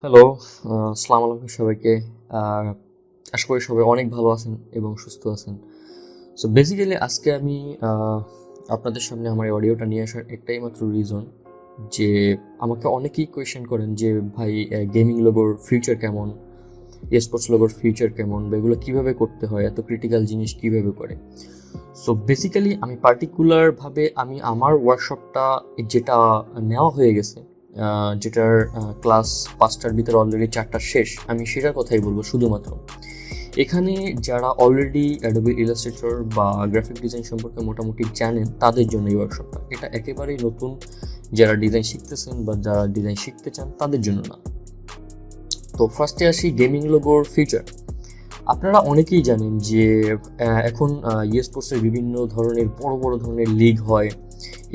Hello, আসসালামু আলাইকুম সবাইকে। আহ, আশা করি সবাই অনেক ভালো আছেন এবং সুস্থ আছেন। সো বেসিক্যালি আজকে আমি আপনাদের সামনে আমার অডিওটা নিয়ে আসার একটাই মাত্র রিজন যে আমাকে অনেকেই কোয়েশ্চেন করেন যে ভাই গেমিং লোগোর ফিউচার কেমন, স্পোর্টস লোগোর ফিউচার কেমন, বা এগুলো কীভাবে করতে হয়, এত ক্রিটিক্যাল জিনিস কীভাবে করে। সো বেসিক্যালি আমি পার্টিকুলারভাবে আমি আমার ওয়ার্কশপটা যেটা নেওয়া হয়ে গেছে, যেটার ক্লাস 5টার ভিতরে অলরেডি 4টা শেষ, আমি সেটার কথাই বলবো শুধুমাত্র। এখানে যারা অলরেডি অ্যাডোবি ইলাস্ট্রেটর বা গ্রাফিক ডিজাইন সম্পর্কে মোটামুটি জানেন তাদের জন্য এই ওয়ার্কশপটা। এটা একেবারেই নতুন, যারা ডিজাইন শিখতেছেন বা যারা ডিজাইন শিখতে চান তাদের জন্য না। তো ফার্স্টে আসি গেমিং লোগোর ফিউচার। আপনারা অনেকেই জানেন যে এখন স্পোর্টসের বিভিন্ন ধরনের বড় বড় ধরনের লিগ হয়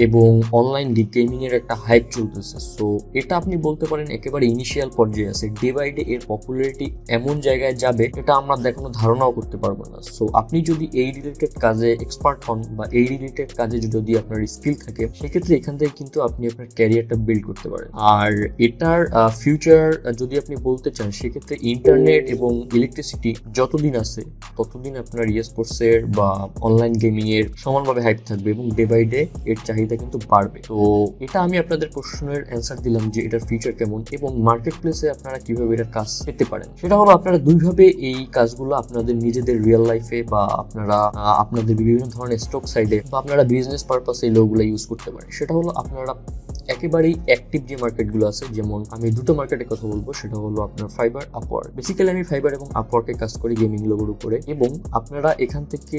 এবং অনলাইন লিগ গেমিংয়ের একটা হাইপ চলতেছে। সো এটা আপনি বলতে পারেন একেবারে ইনিশিয়াল পর্যায়ে আছে। ডে বাই ডে এর পপুলারিটি এমন জায়গায় যাবে এটা আমরা দেখানো ধারণাও করতে পারবো না। সো আপনি যদি এই রিলেটেড কাজে এক্সপার্ট হন বা এই রিলেটেড কাজে যদি আপনার স্কিল থাকে, সেক্ষেত্রে এখান থেকে কিন্তু আপনি আপনার ক্যারিয়ারটা বিল্ড করতে পারেন। আর এটার ফিউচার যদি আপনি বলতে চান, সেক্ষেত্রে ইন্টারনেট এবং ইলেকট্রিসিটি যতদিন আছে ততদিন আপনার স্পোর্টসের বা অনলাইন গেমিংয়ের সমানভাবে হাইপ থাকবে এবং ডে বাই ডে এর চাহিদা কিন্তু বাড়বে। তো এটা আমি আপনাদের প্রশ্নের অ্যান্সার দিলাম যে এটার ফিউচার কেমন এবং মার্কেট প্লেসে আপনারা কিভাবে এটার কাজ পেতে পারেন। সেটা হলো আপনারা দুইভাবে এই কাজগুলো আপনাদের নিজেদের রিয়েল লাইফে বা আপনারা আপনাদের বিভিন্ন ধরনের স্টক সাইডে বা আপনারা বিজনেস পারপাসে এই লোকগুলো ইউজ করতে পারেন। সেটা হলো আপনারা একেবারেই অ্যাক্টিভ যে মার্কেটগুলো আছে, যেমন আমি দুটো মার্কেটের কথা বলবো, সেটা হলো আপনার ফাইবার, আপওয়ার্ক। বেসিক্যালি আমি ফাইবার এবং আপওয়ার্কে কাজ করি গেমিং লোগোর উপরে, এবং আপনারা এখান থেকে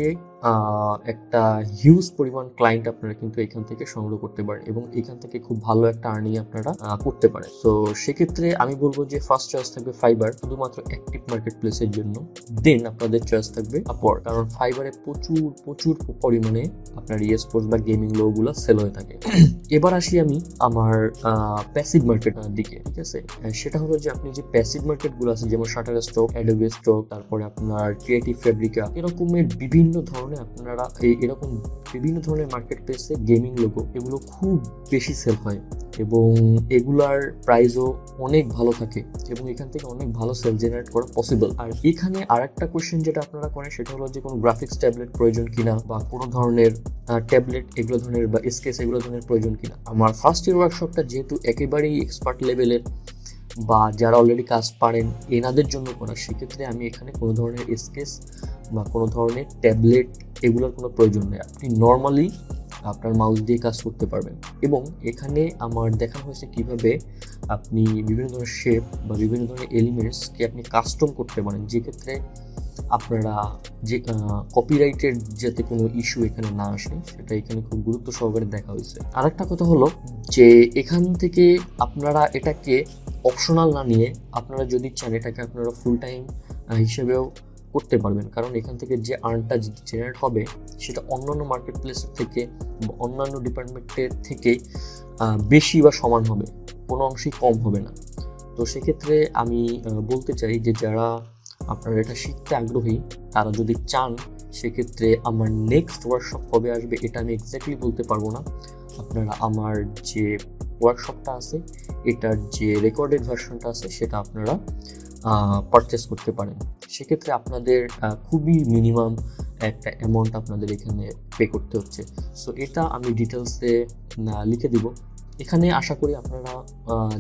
একটা হিউজ পরিমাণ ক্লায়েন্ট আপনারা কিন্তু এখান থেকে সংগ্রহ করতে পারেন এবং এখান থেকে খুব ভালো একটা আর্নিং আপনারা করতে পারেন। তো সেক্ষেত্রে আমি বলবো যে ফার্স্ট চয়েস থাকবে ফাইবার, শুধুমাত্র অ্যাক্টিভ মার্কেট প্লেসের জন্য। দেন আপনাদের চয়েস থাকবে আপওয়ার্ক, কারণ ফাইবারে প্রচুর প্রচুর পরিমাণে আপনার স্পোর্টস বা গেমিং লোগোগুলো সেল হয়ে থাকে। এবার আসি আমি আমার প্যাসিভ মার্কেট দিকে, ঠিক আছে। সেটা হলো যে আপনি যে প্যাসিভ মার্কেটগুলো আছে, যেমন শাটার স্টক, অ্যাডোবি স্টক, তারপরে আপনার ক্রিয়েটিভ ফেব্রিকা, এরকমের বিভিন্ন ধরনের আপনারা এরকম বিভিন্ন ধরনের মার্কেট প্লেসে গেমিং লোগো এগুলো খুব বেশি সেল হয় এবং এগুলার প্রাইসও অনেক ভালো থাকে এবং এখান থেকে অনেক ভালো সেল জেনারেট করা পসিবল। আর এখানে আরেকটা কোয়েশ্চেন যেটা আপনারা করেন, সেটা হলো যে কোনো গ্রাফিক্স ট্যাবলেট প্রয়োজন কিনা বা কোনো ধরনের ট্যাবলেট এগুলো ধরনের বা স্কেচ এগুলো ধরনের প্রয়োজন কিনা। আমার ফার্স্ট ইয়ার ওয়ার্কশপটা যেহেতু একেবারেই এক্সপার্ট লেভেলের বা যারা অলরেডি কাজ পারেন এনাদের জন্য করা, সেক্ষেত্রে আমি এখানে কোনো ধরনের স্কেচ বা কোনো ধরনের ট্যাবলেট এগুলোর কোনো প্রয়োজন নেই। আপনি নর্মালি আপনার মাউস দিয়ে কাজ করতে পারবেন এবং এখানে আমার দেখানো হয়েছে কিভাবে আপনি বিভিন্ন ধরনের শেপ বা বিভিন্ন ধরনের এলিমেন্টসকে আপনি কাস্টম করতে পারেন, যেক্ষেত্রে আপনারা যে কপিরাইটের যাতে কোনো ইস্যু এখানে না আসে সেটা এখানে খুব গুরুত্ব সহকারে দেখা হয়েছে। আরেকটা কথা হলো যে এখান থেকে আপনারা এটাকে অপশনাল না নিয়ে আপনারা যদি চান এটাকে আপনারা ফুল টাইম হিসেবেও করতে পারবেন, কারণ এখান থেকে যে আর্নটা জেনারেট হবে সেটা অন্যান্য মার্কেট প্লেসের থেকে বা অন্যান্য ডিপার্টমেন্টের থেকে বেশি বা সমান হবে, কোনো অংশেই কম হবে না। তো সেক্ষেত্রে আমি বলতে চাই যে যারা আপনারা এটা শিখতে আগ্রহী তারা যদি চান, সেক্ষেত্রে আমার নেক্সট ওয়ার্কশপ কবে আসবে এটা আমি এক্স্যাক্টলি বলতে পারবো না। আপনারা আমার যে ওয়ার্কশপটা আছে এটার যে রেকর্ডেড ভার্সনটা আছে সেটা আপনারা পারচেস করতে পারেন। সেক্ষেত্রে আপনাদের খুবই মিনিমাম একটা অ্যামাউন্ট আপনাদের এখানে পে করতে হচ্ছে। সো এটা আমি ডিটেলসে লিখে দিব এখানে। আশা করি আপনারা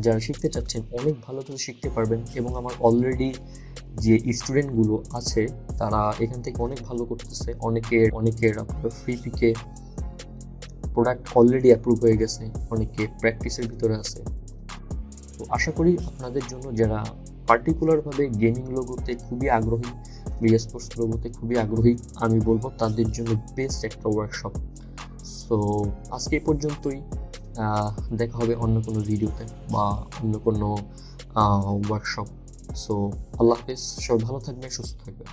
যারা শিখতে চাচ্ছেন অনেক ভালো করে শিখতে পারবেন এবং আমার অলরেডি যে স্টুডেন্টগুলো আছে তারা এখান থেকে অনেক ভালো করতেছে। অনেকের আপনার ফ্রিপিকে প্রোডাক্ট অলরেডি অ্যাপ্রুভ হয়ে গেছে, অনেকে প্র্যাকটিসের ভিতরে আছে। তো আশা করি আপনাদের জন্য যারা পার্টিকুলারভাবে গেমিং লোগোতে খুবই আগ্রহী, স্পোর্টস লোগোতে খুবই আগ্রহী, আমি বলবো তাদের জন্য বেস্ট একটা ওয়ার্কশপ। সো আজকে এই পর্যন্তই, দেখা হবে অন্য কোনো ভিডিওতে বা অন্য কোনো ওয়ার্কশপ। সো আল্লাহ হাফেজ, সবাই ভালো থাকবেন, সুস্থ থাকবেন।